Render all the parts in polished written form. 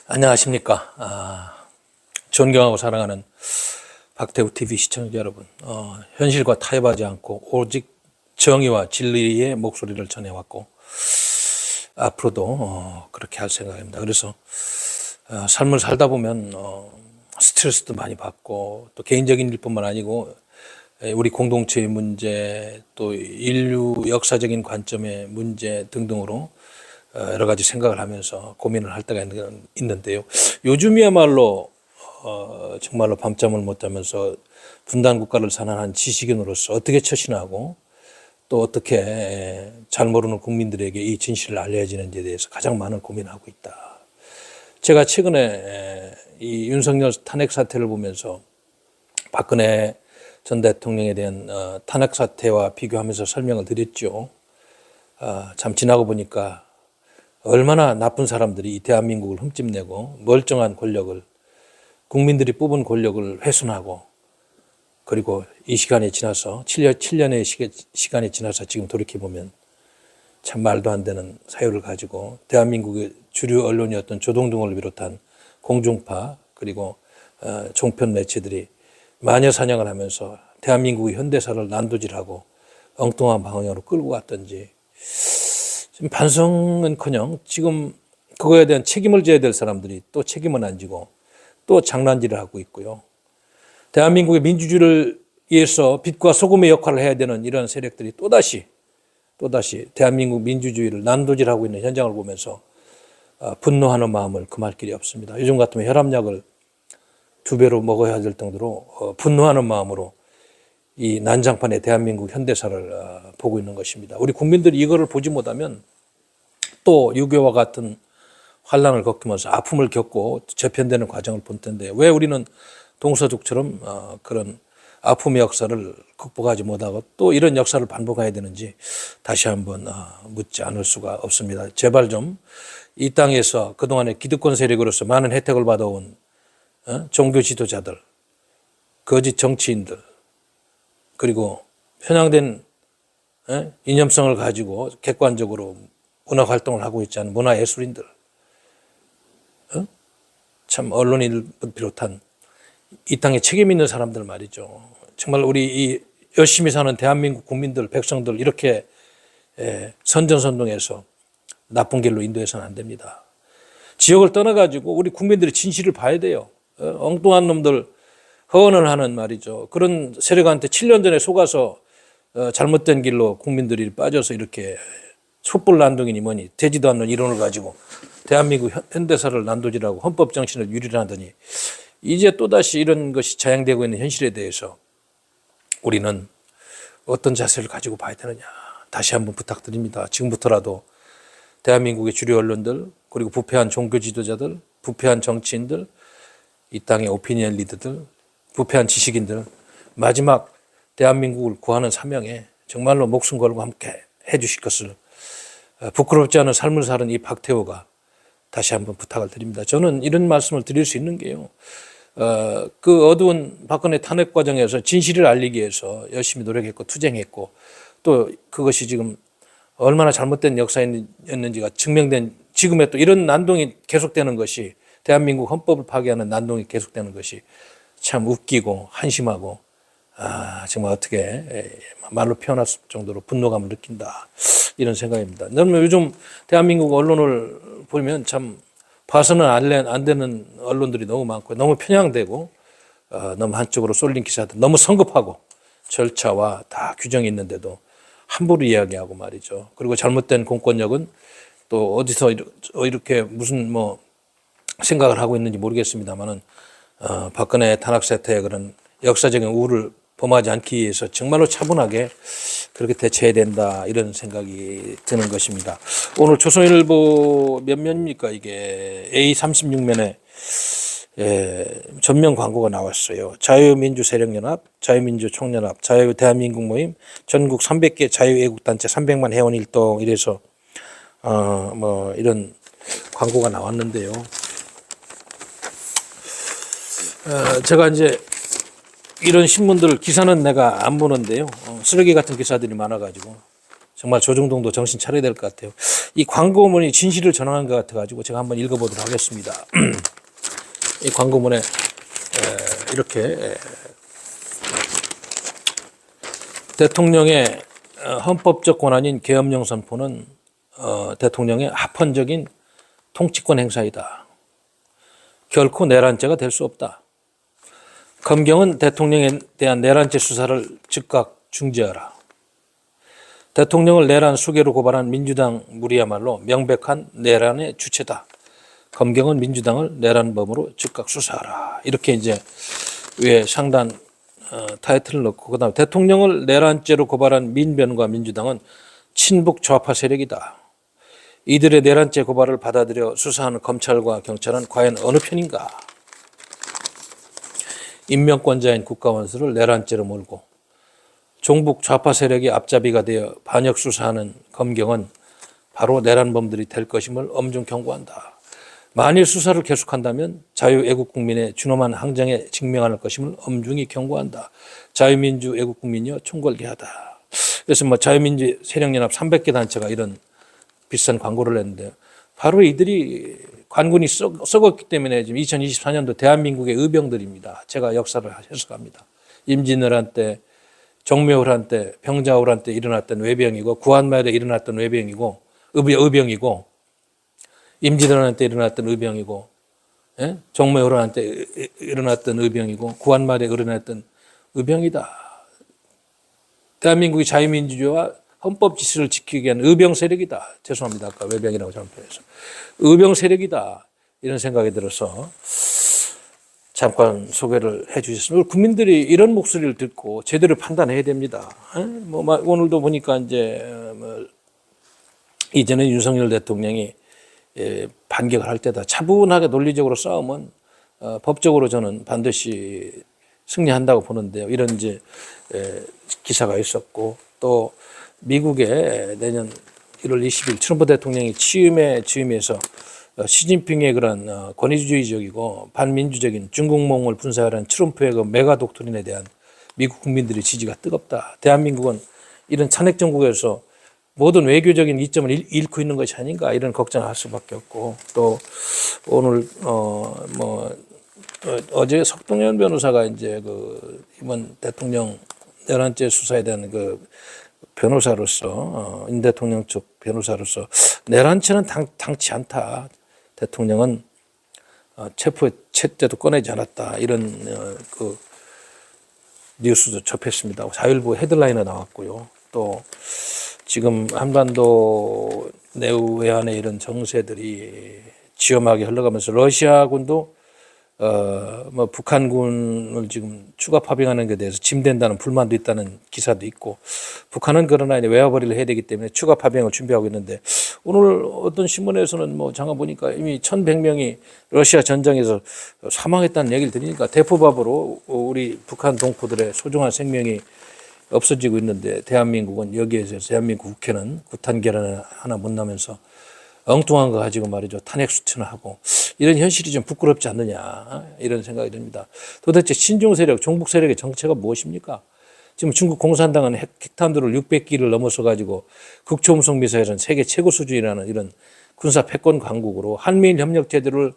안녕하십니까. 존경하고 사랑하는 박태우 TV 시청자 여러분. 현실과 타협하지 않고 오직 정의와 진리의 목소리를 전해왔고 앞으로도 그렇게 할 생각입니다. 그래서 삶을 살다 보면 스트레스도 많이 받고 또 개인적인 일뿐만 아니고 우리 공동체의 문제 또 인류 역사적인 관점의 문제 등등으로 여러 가지 생각을 하면서 고민을 할 때가 있는데요. 요즘이야말로 정말로 밤잠을 못 자면서 분단 국가를 선언한 지식인으로서 어떻게 처신하고 또 어떻게 잘 모르는 국민들에게 이 진실을 알려지는지에 대해서 가장 많은 고민을 하고 있다. 제가 최근에 이 윤석열 탄핵 사태를 보면서 박근혜 전 대통령에 대한 탄핵 사태와 비교하면서 설명을 드렸죠. 참 지나고 보니까 얼마나 나쁜 사람들이 이 대한민국을 흠집내고 멀쩡한 권력을 국민들이 뽑은 권력을 훼손하고 그리고 이 시간이 지나서 7년의 시간이 지나서 지금 돌이켜보면 참 말도 안 되는 사유를 가지고 대한민국의 주류 언론이었던 조동등을 비롯한 공중파 그리고 종편 매체들이 마녀 사냥을 하면서 대한민국의 현대사를 난도질하고 엉뚱한 방향으로 끌고 갔던지 지금 반성은커녕 지금 그거에 대한 책임을 져야 될 사람들이 또 책임을 안 지고 또 장난질을 하고 있고요. 대한민국의 민주주의를 위해서 빛과 소금의 역할을 해야 되는 이런 세력들이 또다시 대한민국 민주주의를 난도질하고 있는 현장을 보면서 분노하는 마음을 금할 길이 없습니다. 요즘 같으면 혈압약을 2배로 먹어야 될 정도로 분노하는 마음으로 이 난장판의 대한민국 현대사를 보고 있는 것입니다. 우리 국민들이 이거를 보지 못하면 또 6.25와 같은 환란을 겪으면서 아픔을 겪고 재편되는 과정을 볼 텐데 왜 우리는 동서독처럼 그런 아픔의 역사를 극복하지 못하고 또 이런 역사를 반복해야 되는지 다시 한번 묻지 않을 수가 없습니다. 제발 좀 이 땅에서 그동안의 기득권 세력으로서 많은 혜택을 받아온 종교 지도자들, 거짓 정치인들 그리고 편향된 이념성을 가지고 객관적으로 문화활동을 하고 있지 않은 문화예술인들 참 언론인을 비롯한 이 땅에 책임 있는 사람들 말이죠. 정말 우리 이 열심히 사는 대한민국 국민들, 백성들 이렇게 선전선동해서 나쁜 길로 인도해서는 안 됩니다. 지역을 떠나가지고 우리 국민들이 진실을 봐야 돼요. 엉뚱한 놈들 허언을 하는 말이죠. 그런 세력한테 7년 전에 속아서 잘못된 길로 국민들이 빠져서 이렇게 촛불난동이니 뭐니 되지도 않는 이론을 가지고 대한민국 현대사를 난도질하고 헌법 정신을 유린하더니 이제 또다시 이런 것이 자행되고 있는 현실에 대해서 우리는 어떤 자세를 가지고 봐야 되느냐 다시 한번 부탁드립니다. 지금부터라도 대한민국의 주류 언론들 그리고 부패한 종교 지도자들 부패한 정치인들 이 땅의 오피니언 리더들 부패한 지식인들 마지막 대한민국을 구하는 사명에 정말로 목숨 걸고 함께 해 주실 것을 부끄럽지 않은 삶을 사는 이 박태호가 다시 한번 부탁을 드립니다. 저는 이런 말씀을 드릴 수 있는 게요. 그 어두운 박근혜 탄핵 과정에서 진실을 알리기 위해서 열심히 노력했고 투쟁했고 또 그것이 지금 얼마나 잘못된 역사였는지가 증명된 지금의 또 이런 난동이 계속되는 것이 대한민국 헌법을 파괴하는 난동이 계속되는 것이 참 웃기고 한심하고 정말 어떻게 말로 표현할 정도로 분노감을 느낀다 이런 생각입니다. 저는 요즘 대한민국 언론을 보면 참 봐서는 안 되는 언론들이 너무 많고 너무 편향되고 너무 한쪽으로 쏠린 기사들 너무 성급하고 절차와 다 규정이 있는데도 함부로 이야기하고 말이죠. 그리고 잘못된 공권력은 또 어디서 이렇게 무슨 뭐 생각을 하고 있는지 모르겠습니다만은 박근혜 탄핵 사태의 그런 역사적인 우를 범하지 않기 위해서 정말로 차분하게 그렇게 대처해야 된다 이런 생각이 드는 것입니다. 오늘 조선일보 몇 면입니까 이게 A36면에 전면 광고가 나왔어요. 자유민주 세력연합, 자유민주 총연합, 자유대한민국 모임, 전국 300개 자유애국단체 300만 회원 일동 이래서 뭐 이런 광고가 나왔는데요. 제가 이제 이런 신문들 기사는 내가 안 보는데요. 쓰레기 같은 기사들이 많아가지고 정말 조중동도 정신 차려야 될 것 같아요. 이 광고문이 진실을 전하는 것 같아가지고 제가 한번 읽어보도록 하겠습니다. 이 광고문에 이렇게 대통령의 헌법적 권한인 계엄령 선포는 대통령의 합헌적인 통치권 행사이다. 결코 내란죄가 될 수 없다. 검경은 대통령에 대한 내란죄 수사를 즉각 중지하라. 대통령을 내란 수개로 고발한 민주당 무리야말로 명백한 내란의 주체다. 검경은 민주당을 내란범으로 즉각 수사하라. 이렇게 이제 위에 상단 타이틀을 넣고 그다음에 대통령을 내란죄로 고발한 민변과 민주당은 친북 좌파 세력이다. 이들의 내란죄 고발을 받아들여 수사하는 검찰과 경찰은 과연 어느 편인가? 인명권자인 국가원수를 내란죄로 몰고 종북 좌파 세력의 앞잡이가 되어 반역 수사하는 검경은 바로 내란범들이 될 것임을 엄중 경고한다. 만일 수사를 계속한다면 자유애국국민의 준엄한 항쟁에 직면할 것임을 엄중히 경고한다. 자유민주 애국국민이여 총궐게 하다. 그래서 자유민주 세력연합 300개 단체가 이런 비싼 광고를 냈는데 바로 이들이 관군이 썩었기 때문에 지금 2024년도 대한민국의 의병들입니다. 제가 역사를 해석합니다. 임진왜란 때, 정묘호란 때, 병자호란 때 일어났던 외병이고 구한말에 일어났던 외병이고 의병이고 임진왜란 때 일어났던 의병이고 정묘호란 때 일어났던 의병이고 구한말에 일어났던 의병이다. 대한민국의 자유민주주의와 헌법 질서를 지키기 위한 의병 세력이다. 죄송합니다. 아까 외병이라고 잘못해서. 의병 세력이다. 이런 생각이 들어서 잠깐 소개를 해 주셨습니다. 국민들이 이런 목소리를 듣고 제대로 판단해야 됩니다. 오늘도 보니까 이전에 윤석열 대통령이 반격을 할 때다. 차분하게 논리적으로 싸우면 법적으로 저는 반드시 승리한다고 보는데요. 이런 이제 기사가 있었고 또 미국의 내년 1월 20일 트럼프 대통령이 취임해서 시진핑의 그런 권위주의적이고 반민주적인 중국몽을 분사하는 트럼프의 그 메가 독트린에 대한 미국 국민들의 지지가 뜨겁다. 대한민국은 이런 찬핵 정국에서 모든 외교적인 이점을 잃고 있는 것이 아닌가 이런 걱정을 할 수밖에 없고 또 오늘 어제 석동현 변호사가 이제 이번 대통령 내란죄 수사에 대한 변호사로서 윤 대통령 쪽 변호사로서 내란죄는 당치 않다. 대통령은 체포죄도 꺼내지 않았다. 이런 뉴스도 접했습니다. 자율보 헤드라인에 나왔고요. 또 지금 한반도 내외환의 이런 정세들이 지엄하게 흘러가면서 러시아군도 북한군을 지금 추가 파병하는 데 대해서 짐된다는 불만도 있다는 기사도 있고 북한은 그러나 이제 외화벌이를 해야 되기 때문에 추가 파병을 준비하고 있는데 오늘 어떤 신문에서는 잠깐 보니까 이미 1,100명이 러시아 전장에서 사망했다는 얘기를 들으니까 대포밥으로 우리 북한 동포들의 소중한 생명이 없어지고 있는데 대한민국은 여기에 대해서 대한민국 국회는 구탄 계란 하나 못 나면서 엉뚱한 거 가지고 말이죠. 탄핵 수준을 하고 이런 현실이 좀 부끄럽지 않느냐 이런 생각이 듭니다. 도대체 친중 세력, 종북 세력의 정체가 무엇입니까? 지금 중국 공산당은 핵탄두를 600기를 넘어서 가지고 극초음속 미사일은 세계 최고 수준이라는 이런 군사 패권 강국으로 한미일 협력 체제를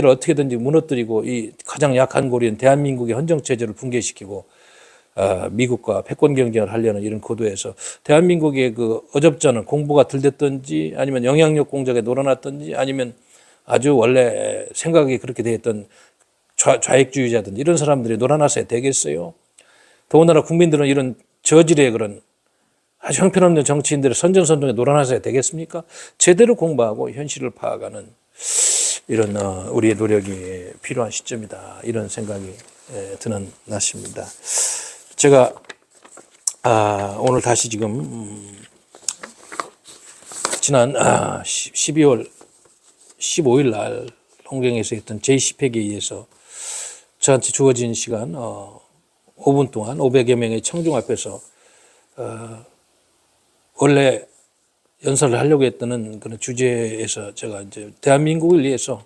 어떻게든지 무너뜨리고 이 가장 약한 고리인 대한민국의 헌정 체제를 붕괴시키고 미국과 패권 경쟁을 하려는 이런 고도에서 대한민국의 어접전은 공부가 덜 됐든지 아니면 영향력 공작에 놀아났든지 아니면 아주 원래 생각이 그렇게 되어 있던 좌익주의자든지 이런 사람들이 놀아나서야 되겠어요. 더군다나 국민들은 이런 저질의 그런 아주 형편없는 정치인들의 선전선동에 놀아나서야 되겠습니까? 제대로 공부하고 현실을 파악하는 이런 우리의 노력이 필요한 시점이다. 이런 생각이 드는 날씨입니다. 제가 오늘 다시 지금 지난 12월 15일 날 홍경에서 했던 Jcpac에 의해서 저한테 주어진 시간 5분 동안 500여 명의 청중 앞에서 원래 연설을 하려고 했던 그런 주제에서 제가 이제 대한민국을 위해서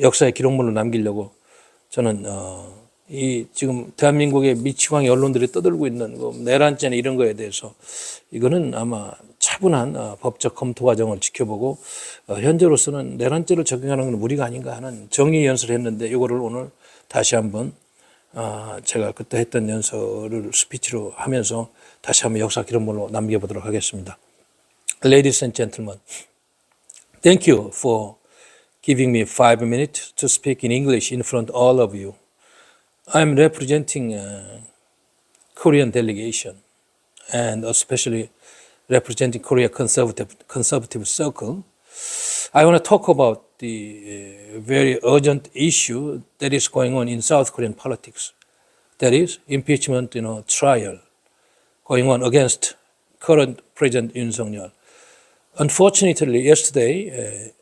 역사의 기록물로 남기려고 저는 이 지금 대한민국의 미치광이 언론들이 떠들고 있는 그 내란죄나 이런 거에 대해서 이거는 아마 차분한 법적 검토 과정을 지켜보고 현재로서는 내란죄를 적용하는 건 우리가 아닌가 하는 정의 연설을 했는데 이거를 오늘 다시 한번 제가 그때 했던 연설을 스피치로 하면서 다시 한번 역사 기록물로 남겨보도록 하겠습니다. Ladies and gentlemen, thank you for giving me 5 minutes to speak in English in front of all of you. I'm representing Korean delegation and especially representing Korea conservative circle. I want to talk about the very urgent issue that is going on in South Korean politics. That is impeachment, trial going on against current President Yoon Suk-yeol. Unfortunately, yesterday,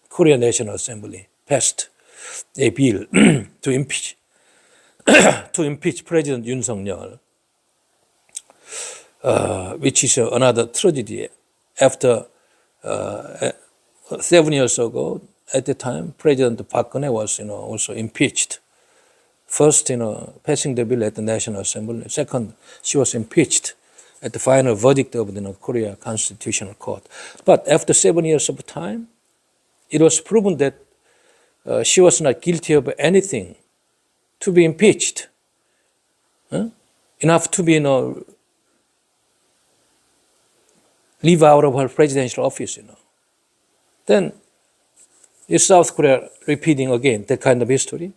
Korean National Assembly passed a bill to impeach President Yoon Suk-yeol, which is another tragedy. After 7 years ago, at the time, President Park Geun-hye was, also impeached. First, passing the bill at the National Assembly. Second, she was impeached at the final verdict of the Korea Constitutional Court. But after 7 years of time, it was proven that she was not guilty of anything to be impeached. Enough to be, leave out of her presidential office, Then, is South Korea repeating again that kind of history?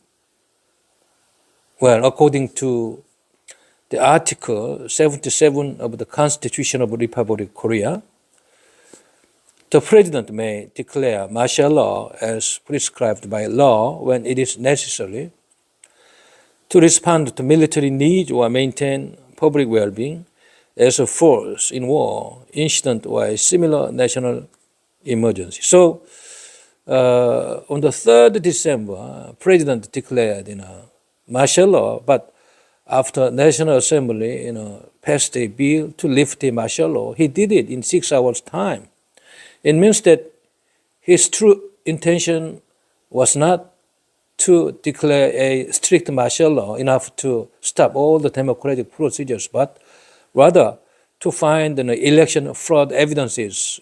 Well, according to the Article 77 of the Constitution of the Republic of Korea, the President may declare martial law as prescribed by law when it is necessary to respond to military needs or maintain public well-being as a force in war, incident, or a similar national emergency. So, on the 3rd December, President declared martial law, but after National Assembly passed a bill to lift the martial law, he did it in 6 hours' time. It means that his true intention was not to declare a strict martial law enough to stop all the democratic procedures, but rather to find election fraud evidences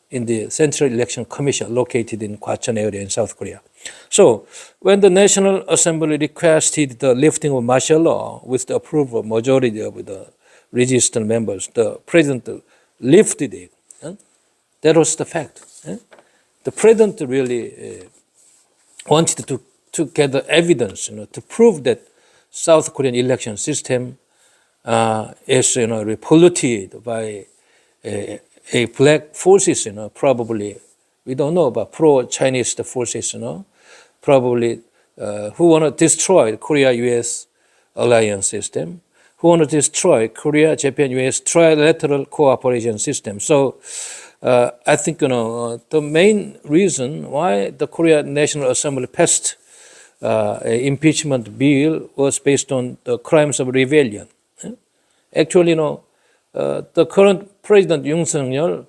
in the Central Election Commission located in Gwacheon area in South Korea. So, when the National Assembly requested the lifting of martial law with the approval majority of the resistant members, the President lifted it. That was the fact. The President really wanted to gather evidence, to prove that South Korean election system is, polluted by a black forces, probably, we don't know, but pro-Chinese forces, probably who want to destroy the Korea-U.S. alliance system, who want to destroy Korea-Japan-U.S. trilateral cooperation system. So I think, the main reason why the Korea National Assembly passed an impeachment bill was based on the crimes of rebellion. Actually, the current President Yoon Suk-yeol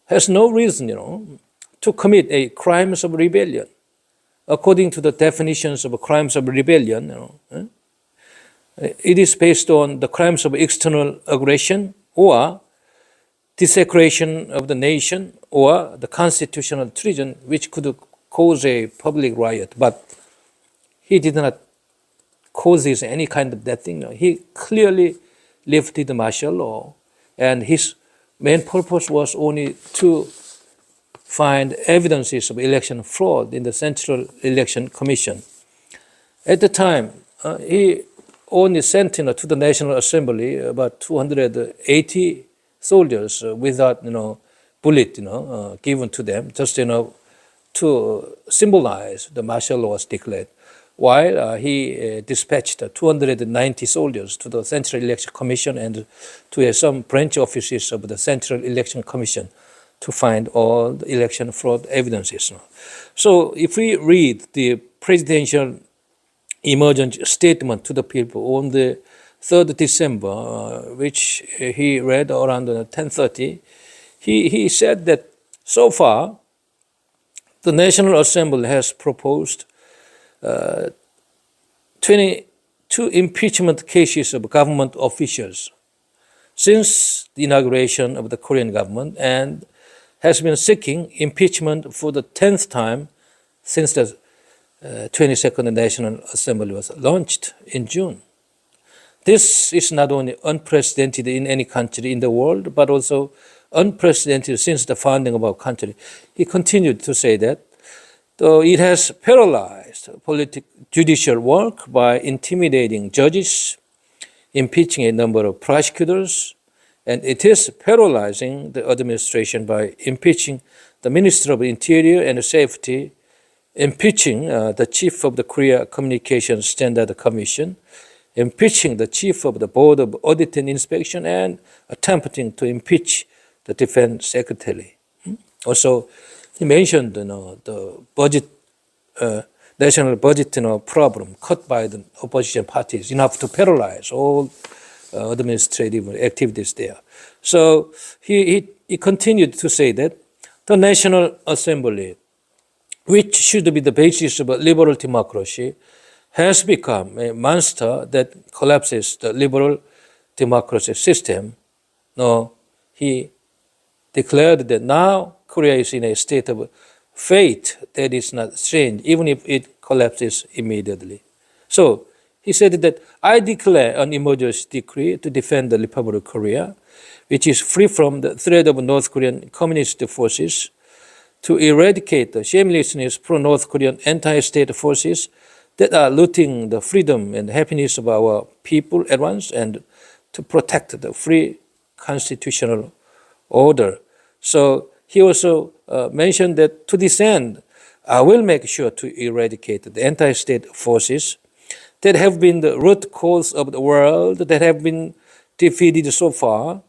has no reason, to commit a crimes of rebellion. According to the definitions of crimes of rebellion, it is based on the crimes of external aggression or desecration of the nation or the constitutional treason, which could cause a public riot. But he did not cause any kind of that thing. He clearly lifted the martial law, and his main purpose was only to find evidences of election fraud in the Central Election Commission. At the time, he only sent to the National Assembly about 280 soldiers without bullet given to them, just to symbolize the martial law was declared. While he dispatched 290 soldiers to the Central Election Commission and to some branch offices of the Central Election Commission to find all the election fraud evidences. So if we read the presidential emergency statement to the people on the 3rd December, which he read around 10:30, he said that so far the National Assembly has proposed 22 impeachment cases of government officials since the inauguration of the Korean government and has been seeking impeachment for the 10th time since the 22nd National Assembly was launched in June. This is not only unprecedented in any country in the world, but also unprecedented since the founding of our country. He continued to say that though it has paralyzed judicial work by intimidating judges, impeaching a number of prosecutors, and it is paralyzing the administration by impeaching the Minister of Interior and Safety, impeaching the Chief of the Korea Communications Standard Commission, impeaching the Chief of the Board of Audit and Inspection, and attempting to impeach the Defense Secretary. Also, he mentioned the budget, national budget problem cut by the opposition parties, enough to paralyze all administrative activities there. So he continued to say that the National Assembly, which should be the basis of a liberal democracy, has become a monster that collapses the liberal democracy system. No, he declared that now Korea is in a state of fate that is not strange, even if it collapses immediately. So he said that I declare an emergency decree to defend the Republic of Korea, which is free from the threat of North Korean communist forces, to eradicate the shamelessness pro-North Korean anti-state forces that are looting the freedom and happiness of our people at once, and to protect the free constitutional order. So he also mentioned that to this end, I will make sure to eradicate the anti-state forces that have been the root cause of the world, that have been defeated so far.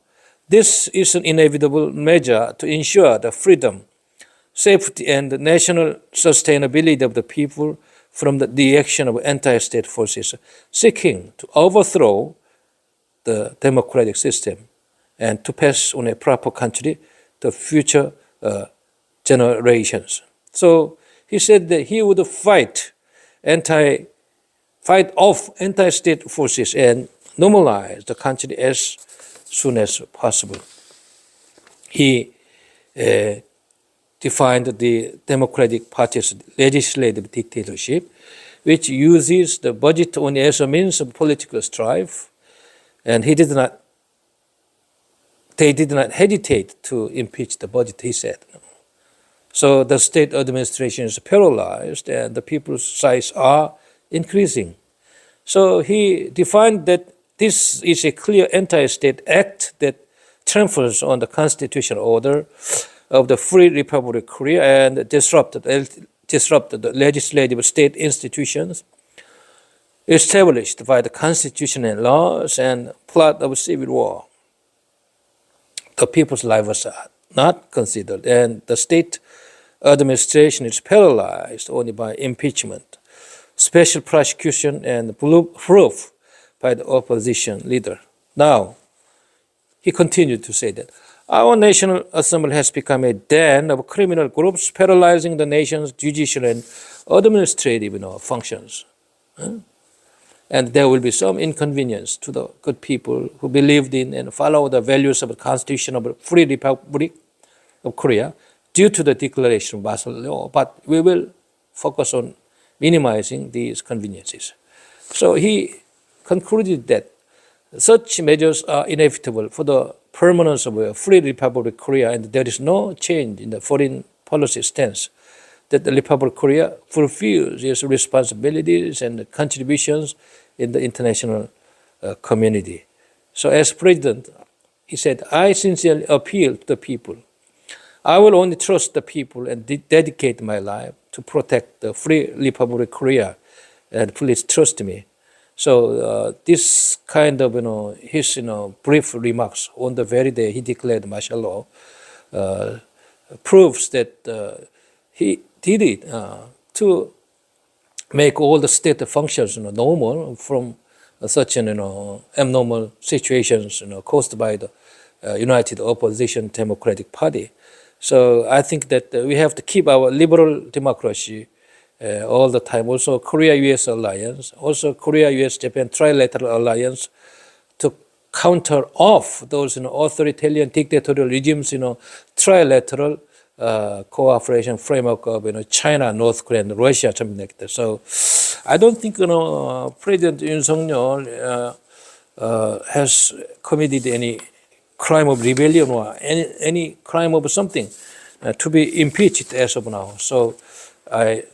This is an inevitable measure to ensure the freedom, safety, and the national sustainability of the people from the action of anti-state forces seeking to overthrow the democratic system and to pass on a proper country to future generations. So he said that he would fight off anti-state forces and normalize the country as soon as possible. He defined the Democratic Party's legislative dictatorship, which uses the budget only as a means of political strife, and they did not hesitate to impeach the budget, he said. So the state administration is paralyzed and the people's size are increasing. So he defined that this is a clear anti-state act that tramples on the constitutional order of the Free Republic of Korea and disrupted the legislative state institutions established by the constitution and laws, and plot of civil war. The people's lives was not considered, and the state administration is paralyzed only by impeachment, special prosecution, and proof by the opposition leader. Now, he continued to say that our National Assembly has become a den of criminal groups paralyzing the nation's judicial and administrative functions. And there will be some inconvenience to the good people who believed in and follow the values of the Constitution of the Free Republic of Korea due to the declaration of martial law. But we will focus on minimizing these conveniences. So he concluded that such measures are inevitable for the permanence of a free Republic of Korea, and there is no change in the foreign policy stance that the Republic of Korea fulfills its responsibilities and contributions in the international community. So as president, he said, I sincerely appeal to the people. I will only trust the people and dedicate my life to protect the free Republic of Korea, and please trust me. So this kind of his brief remarks on the very day he declared martial law proves that he did it to make all the state functions normal from such an abnormal situations caused by the United Opposition Democratic Party. So I think that we have to keep our liberal democracy all the time. Also, Korea-U.S. alliance, also Korea-U.S.-Japan trilateral alliance to counter off those authoritarian dictatorial regimes, trilateral cooperation framework of China, North Korea, and Russia, something like that. So I don't think President Yoon Suk-yeol has committed any crime of rebellion or any crime of something to be impeached as of now. So I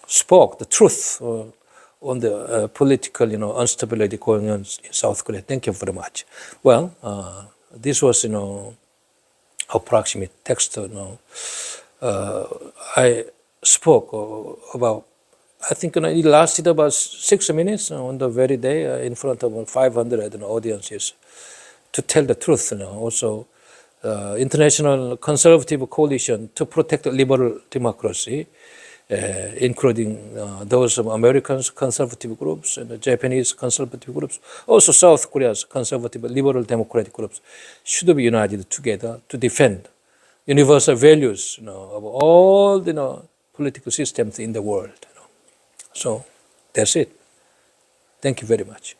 spoke the truth on the political instability going on in South Korea. Thank you very much. Well, this was approximate text. I spoke about, I think it lasted about 6 minutes on the very day in front of 500 audiences to tell the truth. Also, international conservative coalition to protect liberal democracy, including those of Americans conservative groups and the Japanese conservative groups, also South Korea's conservative liberal democratic groups should be united together to defend universal values of all the political systems in the world. So that's it. Thank you very much.